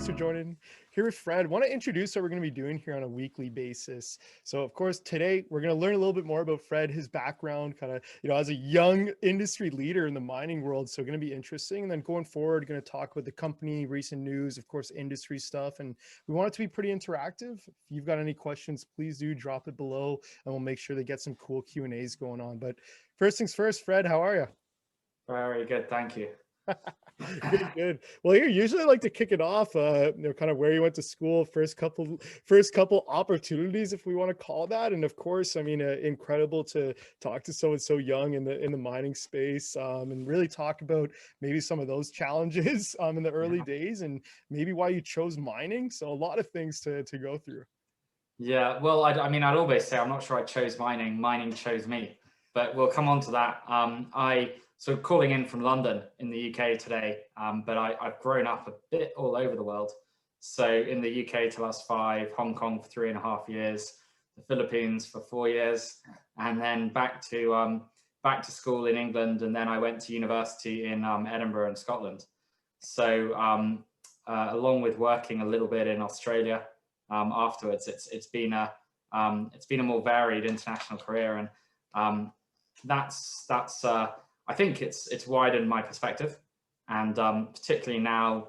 Thanks for joining here with Fred. Want to introduce what we're going to be doing here on a weekly basis. So, of course, today we're going to learn a little bit more about Fred, his background, kind of, as a young industry leader in the mining world. So, going to be interesting. And then going forward, going to talk about the company, recent news, of course, industry stuff. And we want it to be pretty interactive. If you've got any questions, please do drop it below, and we'll make sure to get some cool Q&As going on. But first things first, Fred, how are you? Very good, thank you. Good, good. Well, here usually I like to kick it off. Kind of where you went to school, first couple opportunities, if we want to call that. And of course, I mean, incredible to talk to someone so young in the mining space, and really talk about maybe some of those challenges in the early days, and maybe why you chose mining. So a lot of things to go through. Yeah, well, I mean, I'd always say I'm not sure I chose mining. Mining chose me, but we'll come on to that. So calling in from London in the UK today, but I've grown up a bit all over the world. So in the UK till I was 5, Hong Kong for 3.5 years, the Philippines for 4 years, and then back to school in England, and then I went to university in Edinburgh in Scotland. So along with working a little bit in Australia afterwards, it's been a more varied international career, and that's I think it's widened my perspective, and particularly now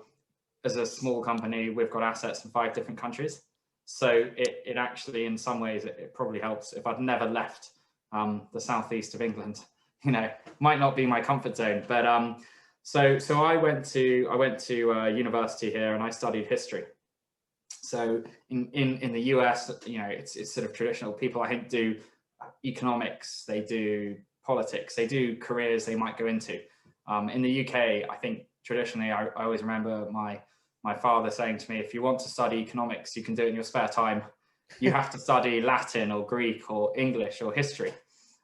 as a small company, we've got assets in 5 different countries. So it actually, in some ways, it probably helps. If I'd never left the southeast of England, might not be my comfort zone. But so I went to university here, and I studied history. So in the US, it's sort of traditional. People, I think, do economics, they do politics, they do careers they might go into. In the UK, I think traditionally, I always remember my father saying to me, if you want to study economics, you can do it in your spare time. You have to study Latin or Greek or English or history,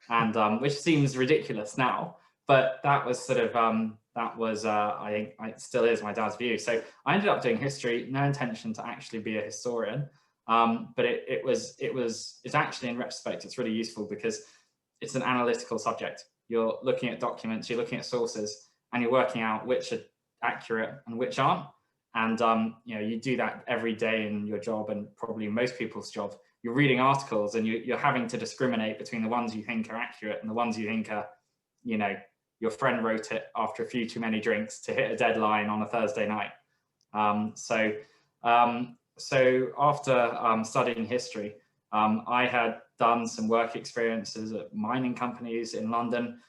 and which seems ridiculous now, but that was sort of I think it still is my dad's view. So I ended up doing history, no intention to actually be a historian, but it's actually, in retrospect, it's really useful because it's an analytical subject. You're looking at documents, you're looking at sources, and you're working out which are accurate and which aren't. And you do that every day in your job, and probably most people's job. You're reading articles, and you're having to discriminate between the ones you think are accurate and the ones you think are, your friend wrote it after a few too many drinks to hit a deadline on a Thursday night. So after studying history, I had done some work experiences at mining companies in London,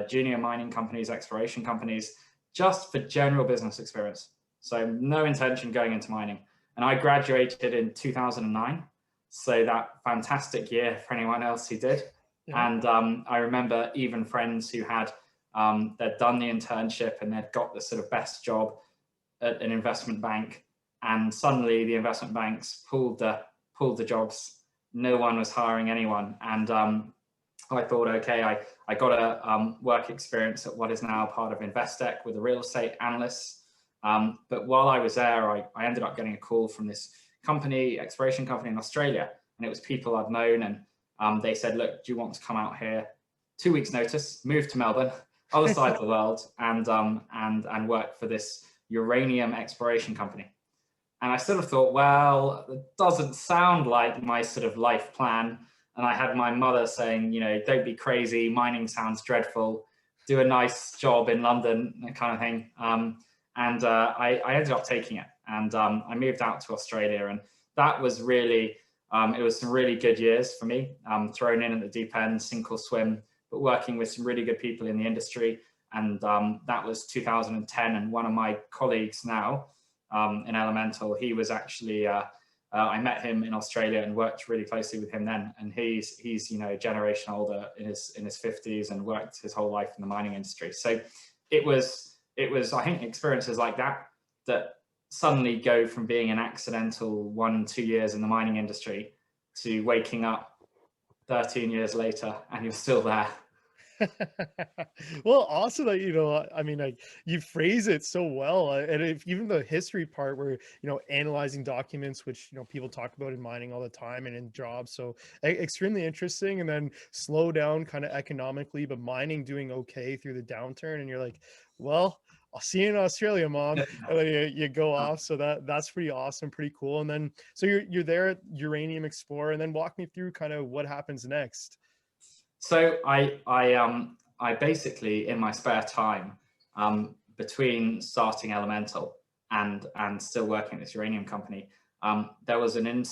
junior mining companies, exploration companies, just for general business experience. So no intention going into mining. And I graduated in 2009. So that fantastic year for anyone else who did. Yeah. And I remember even friends who had, they'd done the internship and they'd got the sort of best job at an investment bank. And suddenly the investment banks pulled the jobs. No one was hiring anyone. And I thought, okay, I got a work experience at what is now part of Investec with the real estate analysts. But while I was there, I ended up getting a call from this company, exploration company in Australia, and it was people I'd known, and they said, look, do you want to come out here, 2 weeks notice, move to Melbourne, other side of the world, and work for this uranium exploration company? And I sort of thought, well, it doesn't sound like my sort of life plan. And I had my mother saying, don't be crazy, mining sounds dreadful, do a nice job in London, that kind of thing. And I ended up taking it, and I moved out to Australia, and that was really, it was some really good years for me, thrown in at the deep end, sink or swim, but working with some really good people in the industry. And that was 2010, and one of my colleagues now in Elemental, he was actually, I met him in Australia and worked really closely with him then, and he's a generation older, in his 50s, and worked his whole life in the mining industry. So it was, I think, experiences like that suddenly go from being an accidental 1-2 years in the mining industry to waking up 13 years later and you're still there. Well, also that, I mean, like, you phrase it so well, and if even the history part where, analyzing documents, which, people talk about in mining all the time and in jobs, so extremely interesting. And then slow down kind of economically, but mining doing okay through the downturn, and you're like, well, I'll see you in Australia, mom. And then you go off. So that's pretty awesome, pretty cool. And then so you're there at Uranium Explorer, and then walk me through kind of what happens next. So I basically, in my spare time, between starting Elemental and still working at this uranium company, there was an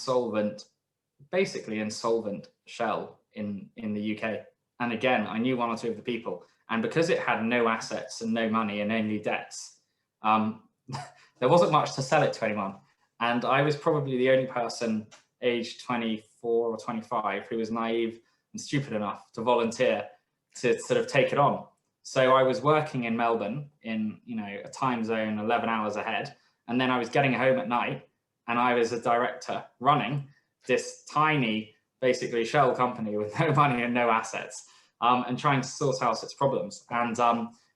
basically insolvent Shell in the UK. And again, I knew one or two of the people, and because it had no assets and no money and only debts, there wasn't much to sell it to anyone. And I was probably the only person aged 24 or 25 who was naive and stupid enough to volunteer to sort of take it on. So I was working in Melbourne in, a time zone 11 hours ahead, and then I was getting home at night, and I was a director running this tiny, basically shell company with no money and no assets, and trying to sort out its problems. And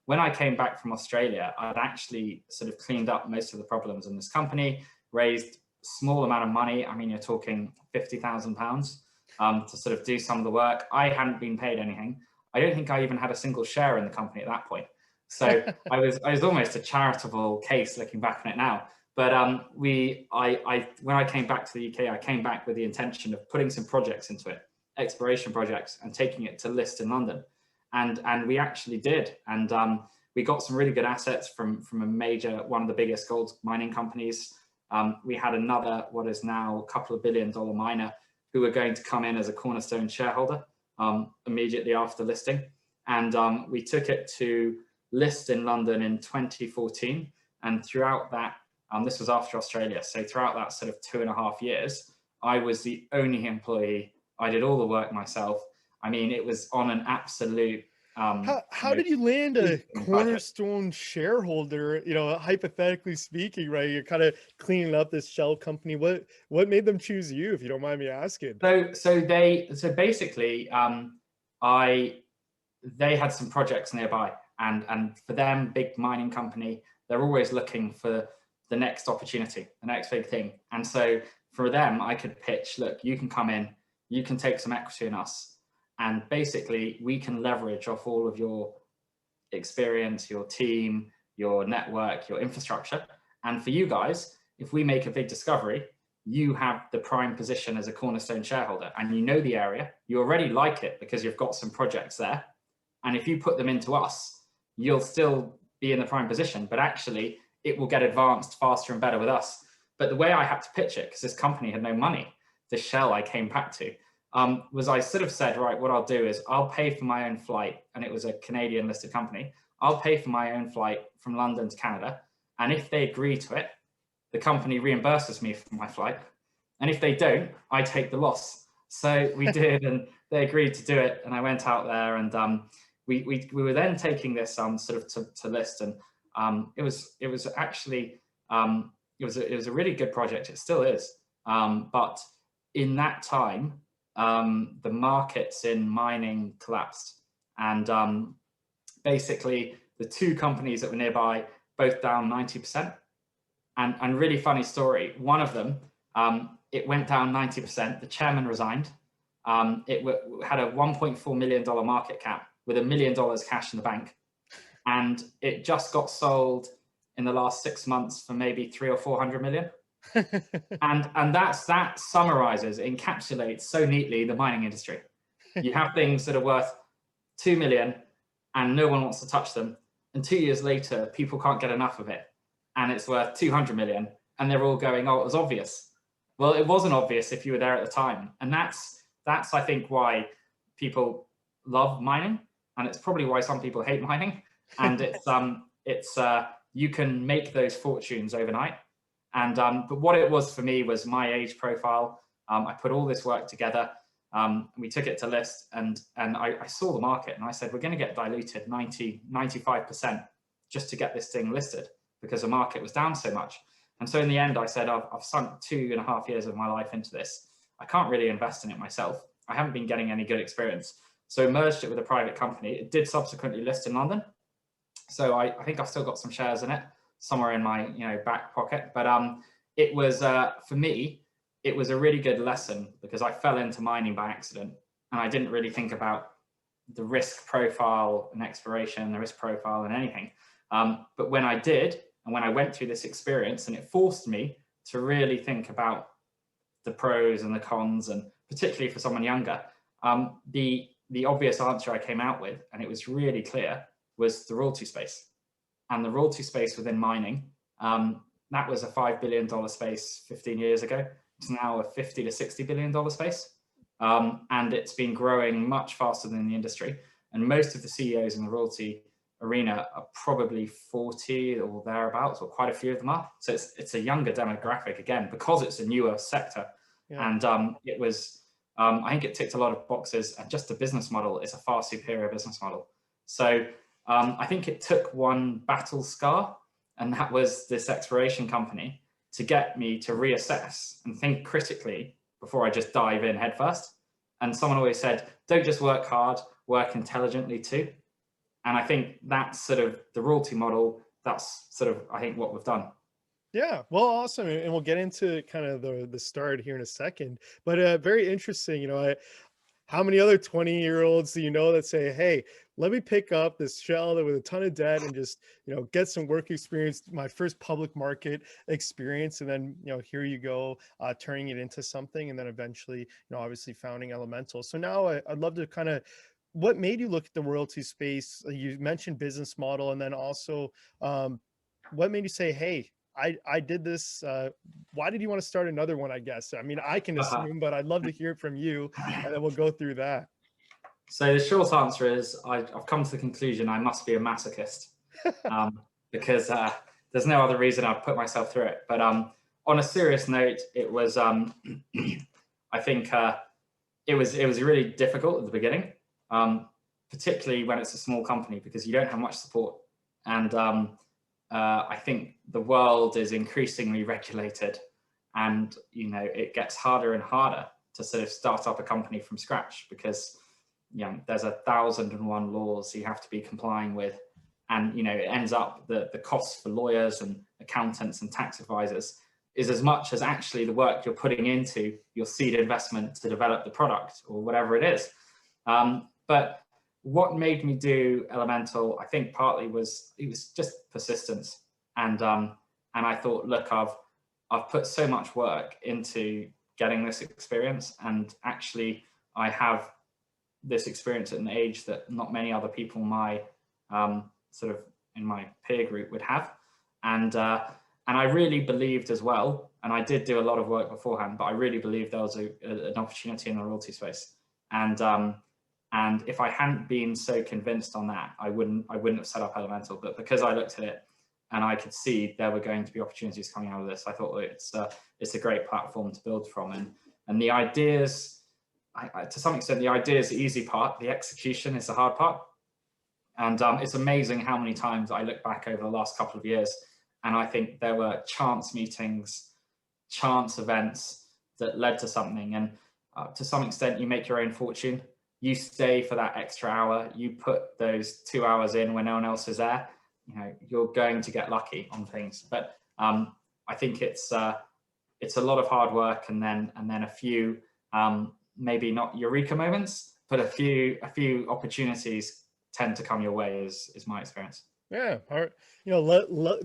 when I came back from Australia, I'd actually sort of cleaned up most of the problems in this company, raised a small amount of money. I mean, you're talking £50,000 to sort of do some of the work. I hadn't been paid anything. I don't think I even had a single share in the company at that point. So I was almost a charitable case looking back on it now. But when I came back to the UK, I came back with the intention of putting some projects into it, exploration projects, and taking it to list in London. And we actually did. And we got some really good assets from one of the biggest gold mining companies. We had another, what is now a couple of $1 billion miner, who were going to come in as a cornerstone shareholder immediately after listing. And we took it to list in London in 2014. And throughout that, this was after Australia. So throughout that sort of 2.5 years, I was the only employee. I did all the work myself. I mean, it was on an absolute How did you land a cornerstone shareholder, hypothetically speaking, right? You're kind of cleaning up this shell company. What made them choose you, if you don't mind me asking? So basically, they had some projects nearby, and for them, big mining company, they're always looking for the next opportunity, the next big thing. And so for them, I could pitch, look, you can come in, you can take some equity in us, and basically we can leverage off all of your experience, your team, your network, your infrastructure. And for you guys, if we make a big discovery, you have the prime position as a cornerstone shareholder, and you know the area, you already like it because you've got some projects there. And if you put them into us, you'll still be in the prime position, but actually it will get advanced faster and better with us. But the way I had to pitch it, because this company had no money, the shell I came back to, was I sort of said, right, what I'll do is I'll pay for my own flight, and it was a Canadian listed company. I'll pay for my own flight from London to Canada. And if they agree to it, the company reimburses me for my flight. And if they don't, I take the loss. So we did, and they agreed to do it. And I went out there, and we were then taking this sort of to list. And it was actually, it was a really good project. It still is. But in that time, the markets in mining collapsed, and basically the two companies that were nearby both down 90%. And really funny story, one of them, it went down 90%. The chairman resigned. It had a $1.4 million market cap with $1 million cash in the bank, and it just got sold in the last 6 months for maybe 300 or 400 million. and that summarizes, encapsulates so neatly the mining industry. You have things that are worth 2 million and no one wants to touch them, and 2 years later people can't get enough of it and it's worth 200 million, and they're all going, oh, it was obvious. Well, it wasn't obvious if you were there at the time. And that's I think why people love mining, and it's probably why some people hate mining. And it's you can make those fortunes overnight. And but what it was for me was my age profile. I put all this work together. We took it to list, and I saw the market, and I said, we're going to get diluted 95% just to get this thing listed, because the market was down so much. And so in the end, I said, I've sunk 2.5 years of my life into this. I can't really invest in it myself. I haven't been getting any good experience. So I merged it with a private company. It did subsequently list in London. So I think I've still got some shares in it somewhere in my back pocket. But it was, for me, it was a really good lesson, because I fell into mining by accident, and I didn't really think about the risk profile and exploration, the risk profile and anything. But when I did, and when I went through this experience, and it forced me to really think about the pros and the cons, and particularly for someone younger, the obvious answer I came out with, and it was really clear, was the royalty space. And the royalty space within mining, that was a $5 billion space 15 years ago. It's now a $50 to $60 billion space. And it's been growing much faster than the industry. And most of the CEOs in the royalty arena are probably 40 or thereabouts, or quite a few of them are. So it's a younger demographic, again, because it's a newer sector. Yeah. And it was, I think it ticked a lot of boxes, and just the business model is a far superior business model. So I think it took one battle scar, and that was this exploration company, to get me to reassess and think critically before I just dive in headfirst. And someone always said, don't just work hard, work intelligently too. And I think that's sort of the royalty model. That's sort of, I think, what we've done. Yeah, well, awesome. And we'll get into kind of the start here in a second. But very interesting, how many other 20-year-olds do you know that say, hey, let me pick up this shell with a ton of debt and just, get some work experience, my first public market experience. And then, here you go, turning it into something. And then eventually, obviously founding Elemental. So now I'd love to kind of, what made you look at the royalty space? You mentioned business model, and then also what made you say, hey, I did this. Why did you want to start another one, I guess? I mean, I can assume, but I'd love to hear it from you, and then we'll go through that. So the short answer is I've come to the conclusion I must be a masochist, because there's no other reason I've put myself through it. But on a serious note, it was, I think it was really difficult at the beginning, particularly when it's a small company, because you don't have much support. And I think the world is increasingly regulated, and it gets harder and harder to sort of start up a company from scratch, because there's 1,001 laws you have to be complying with, and it ends up the costs for lawyers and accountants and tax advisors is as much as actually the work you're putting into your seed investment to develop the product or whatever it is. But what made me do Elemental, I think partly it was just persistence. And I thought, look, I've put so much work into getting this experience, and actually I have this experience at an age that not many other people my sort of in my peer group would have. And I really believed as well, and I did do a lot of work beforehand, but I really believed there was an opportunity in the royalty space. And if I hadn't been so convinced on that, I wouldn't have set up Elemental. But because I looked at it and I could see there were going to be opportunities coming out of this, I thought it's a great platform to build from. And the ideas, to some extent, the idea is the easy part. The execution is the hard part. And it's amazing how many times I look back over the last couple of years, and I think there were chance meetings, chance events that led to something. And to some extent, you make your own fortune. You stay for that extra hour, you put those 2 hours in when no one else is there, you're going to get lucky on things. But I think it's a lot of hard work, and then a few maybe not eureka moments, but a few opportunities tend to come your way, is my experience. Yeah,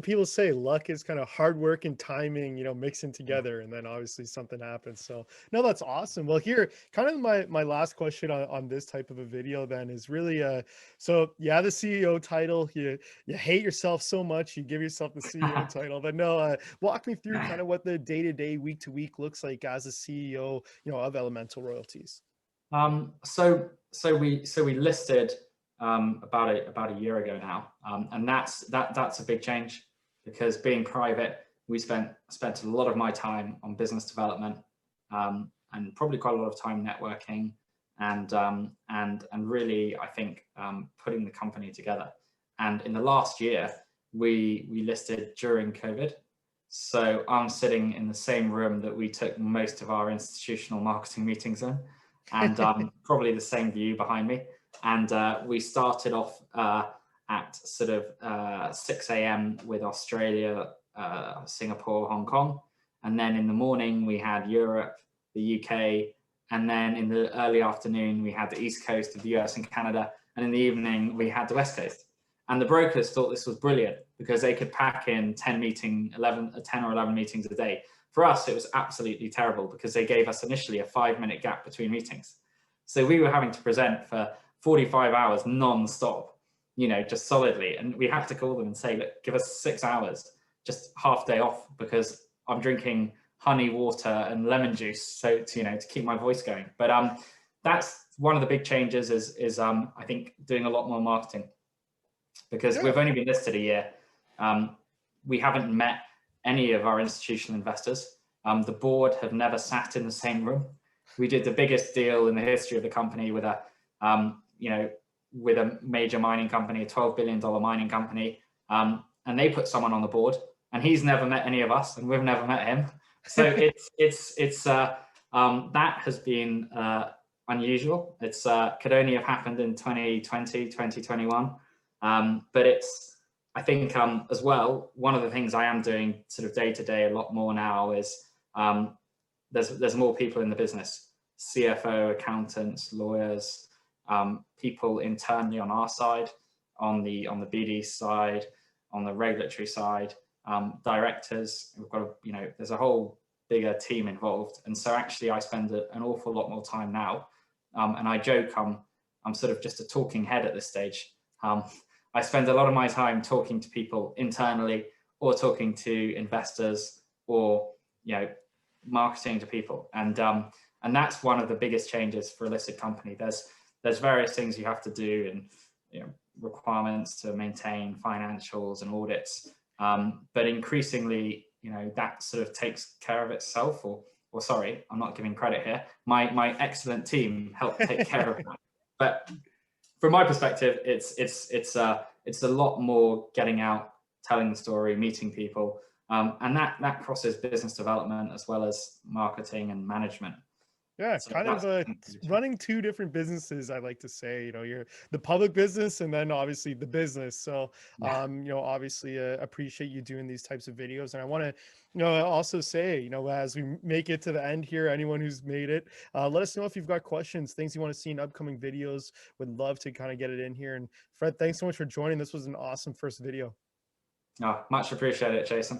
people say luck is kind of hard work and timing, mixing together, and then obviously something happens. So no, that's awesome. Well, here, kind of my last question on this type of a video then is really, so yeah, the CEO title, you hate yourself so much, you give yourself the CEO title, but no, walk me through kind of what the day-to-day, week-to-week looks like as a CEO, of Elemental Royalties. So we listed about a year ago now, and that's a big change, because being private, we spent a lot of my time on business development, and probably quite a lot of time networking, and really, I think, putting the company together. And in the last year, we listed during COVID. So I'm sitting in the same room that we took most of our institutional marketing meetings in, and probably the same view behind me. And we started off at sort of 6 a.m. with Australia, Singapore, Hong Kong. And then in the morning, we had Europe, the UK. And then in the early afternoon, we had the East Coast of the US and Canada. And in the evening, we had the West Coast. And the brokers thought this was brilliant because they could pack in 10 or 11 meetings a day. For us, it was absolutely terrible because they gave us initially a 5-minute gap between meetings. So we were having to present for 45 hours non-stop, just solidly. And we had to call them and say, look, give us 6 hours, just half day off, because I'm drinking honey water and lemon juice, so to keep my voice going. But that's one of the big changes is I think doing a lot more marketing, because Yeah. we've only been listed a year. We haven't met any of our institutional investors. The board have never sat in the same room. We did the biggest deal in the history of the company with with a major mining company, a $12 billion mining company, and they put someone on the board, and he's never met any of us, and we've never met him. So that has been unusual. It's could only have happened in 2020, 2021. But I think as well, one of the things I am doing sort of day to day a lot more now is there's more people in the business, CFO, accountants, lawyers, people internally on our side, on the BD side, on the regulatory side, directors. We've got there's a whole bigger team involved, and so actually I spend an awful lot more time now, and I joke I'm sort of just a talking head at this stage. I spend a lot of my time talking to people internally, or talking to investors, or marketing to people, and that's one of the biggest changes for a listed company. There's various things you have to do, and requirements to maintain financials and audits, but increasingly that sort of takes care of itself. Or sorry, I'm not giving credit here. My excellent team help take care of that. But from my perspective, it's a lot more getting out, telling the story, meeting people, and that crosses business development as well as marketing and management. Yeah, So kind of running two different businesses, I like to say. You're the public business and then obviously the business. So, yeah. obviously appreciate you doing these types of videos. And I want to, also say, as we make it to the end here, anyone who's made it, let us know if you've got questions, things you want to see in upcoming videos. Would love to kind of get it in here. And Fred, thanks so much for joining. This was an awesome first video. No, much appreciated, Jason.